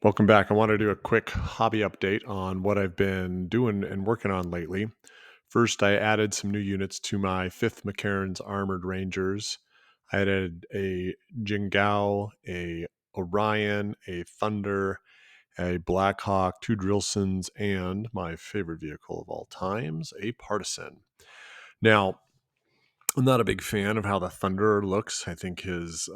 Welcome back. I want to do a quick hobby update on what I've been doing and working on lately. First, I added some new units to my 5th McCarron's Armored Rangers. I added a Jingao, a Orion, a Thunder, a Blackhawk, 2 Drillsons, and my favorite vehicle of all times, a Partisan. Now, I'm not a big fan of how the Thunder looks. I think his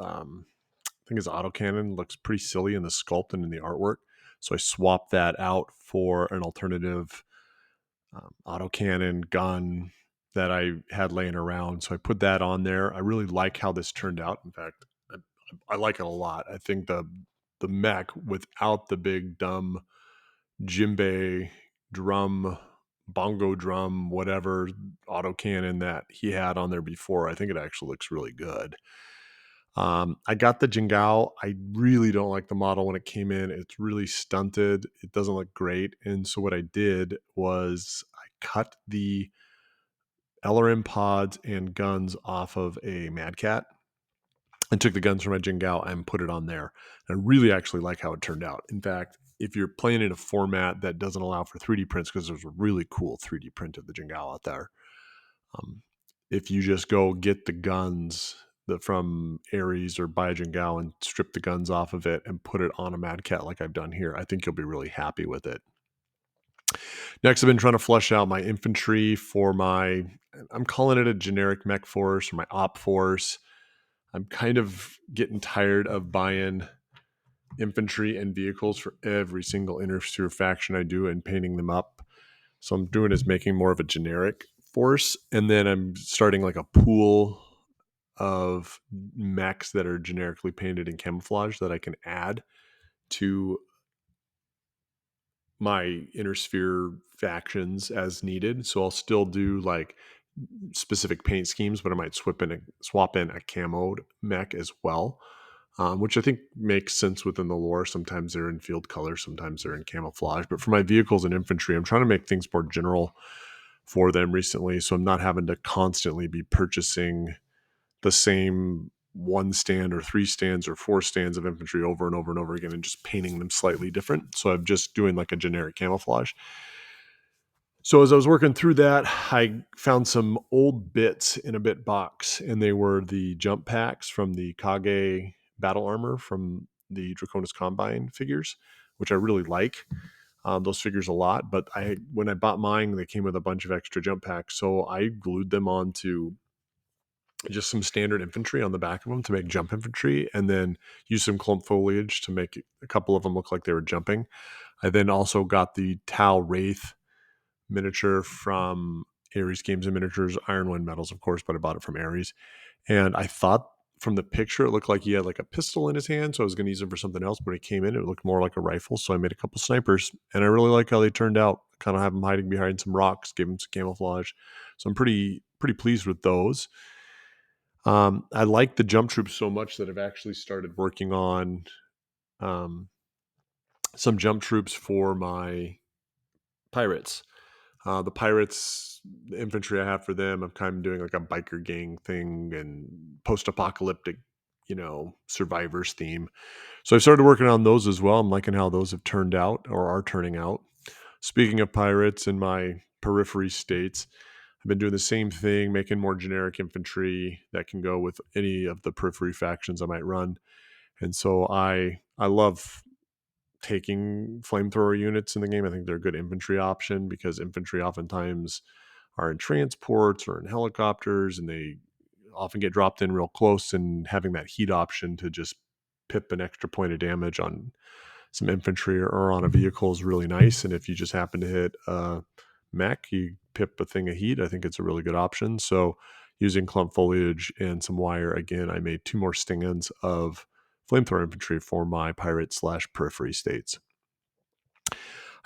autocannon looks pretty silly in the sculpt and in the artwork. So I swapped that out for an alternative autocannon gun that I had laying around. So I put that on there. I really like how this turned out. In fact, I like it a lot. I think the mech without the big dumb djembe drum, bongo drum, whatever autocannon that he had on there before, I think it actually looks really good. I got the Jingao. I really don't like the model when it came in. It's really stunted. It doesn't look great. And so what I did was I cut the LRM pods and guns off of a Mad Cat and took the guns from my Jingao and put it on there. And I really actually like how it turned out. In fact, if you're playing in a format that doesn't allow for 3D prints, because there's a really cool 3D print of the Jingao out there, um, if you just go get the guns from Aries or buy a Jingao and strip the guns off of it and put it on a Mad Cat like I've done here, I think you'll be really happy with it. Next, I've been trying to flesh out my infantry for I'm calling it a generic mech force or my op force. I'm kind of getting tired of buying infantry and vehicles for every single Infantry faction I do and painting them up. So I'm doing is making more of a generic force, and then I'm starting like a pool of mechs that are generically painted in camouflage that I can add to my inner sphere factions as needed. So I'll still do like specific paint schemes, but I might swap in a camoed mech as well, which I think makes sense within the lore. Sometimes they're in field color, sometimes they're in camouflage. But for my vehicles and infantry, I'm trying to make things more general for them recently, so I'm not having to constantly be purchasing the same 1 stand or 3 stands or 4 stands of infantry over and over and over again and just painting them slightly different. So I'm just doing like a generic camouflage. So as I was working through that, I found some old bits in a bit box, and they were the jump packs from the Kage battle armor from the Draconis Combine figures, which I really like. Those figures a lot, but when I bought mine, they came with a bunch of extra jump packs, so I glued them onto just some standard infantry on the back of them to make jump infantry, and then use some clump foliage to make a couple of them look like they were jumping. I then also got the Tau Wraith miniature from Aries Games and Miniatures, Iron Wind Metals, of course, but I bought it from Aries. And I thought from the picture, it looked like he had like a pistol in his hand, so I was going to use it for something else. But when it came in, it looked more like a rifle, so I made a couple snipers, and I really like how they turned out. Kind of have them hiding behind some rocks, gave them some camouflage. So I'm pretty pleased with those. I like the jump troops so much that I've actually started working on some jump troops for my pirates. The pirates, the infantry I have for them, I'm kind of doing like a biker gang thing and post-apocalyptic, survivors theme. So I started working on those as well. I'm liking how those have turned out or are turning out. Speaking of pirates in my periphery states, I've been doing the same thing, making more generic infantry that can go with any of the periphery factions I might run. And so I love taking flamethrower units in the game. I think they're a good infantry option because infantry oftentimes are in transports or in helicopters, and they often get dropped in real close, and having that heat option to just pip an extra point of damage on some infantry or on a vehicle is really nice. And if you just happen to hit a mech, you pip a thing of heat, I think it's a really good option. So using clump foliage and some wire, again, I made 2 more stands of flamethrower infantry for my pirate / periphery states. I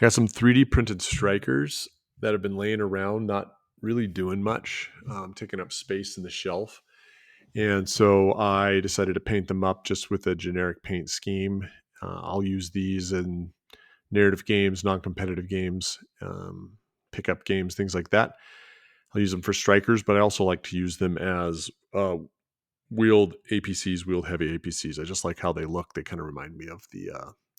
got some 3D printed strikers that have been laying around, not really doing much, taking up space in the shelf. And so I decided to paint them up just with a generic paint scheme. I'll use these in narrative games, non-competitive games, pickup games, things like that. I'll use them for strikers, but I also like to use them as wheeled APCs, wheeled heavy APCs. I just like how they look. They kind of remind me of the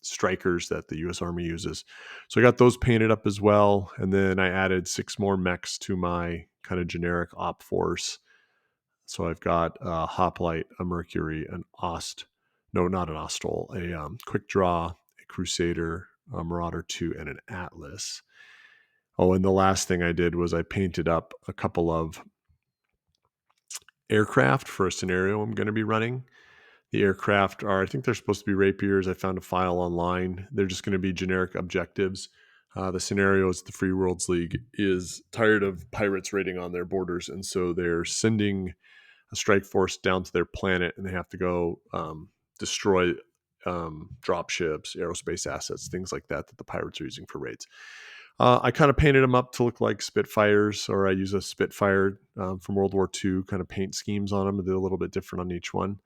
strikers that the U.S. Army uses. So I got those painted up as well, and then I added 6 more mechs to my kind of generic op force. So I've got a Hoplite, a Mercury, an Ost, no, not an Ostol, a Quick Draw, a Crusader, a Marauder 2, and an Atlas. Oh, and the last thing I did was I painted up a couple of aircraft for a scenario I'm going to be running. The aircraft are, I think they're supposed to be Rapiers. I found a file online. They're just going to be generic objectives. The scenario is the Free Worlds League is tired of pirates raiding on their borders, and so they're sending a strike force down to their planet, and they have to go destroy drop ships, aerospace assets, things like that that the pirates are using for raids. I kind of painted them up to look like Spitfires, or I use a Spitfire from World War II kind of paint schemes on them. They're a little bit different on each one.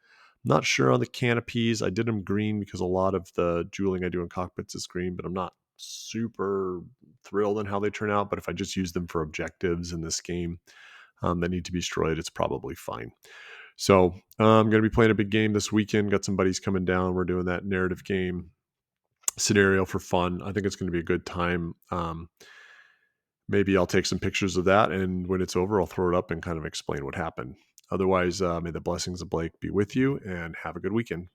I'm not sure on the canopies. I did them green because a lot of the jeweling I do in cockpits is green, but I'm not super thrilled on how they turn out. But if I just use them for objectives in this game that need to be destroyed, it's probably fine. So I'm going to be playing a big game this weekend. Got some buddies coming down. We're doing that narrative game scenario for fun. I think it's going to be a good time. Maybe I'll take some pictures of that, and when it's over, I'll throw it up and kind of explain what happened. Otherwise, may the blessings of Blake be with you, and have a good weekend.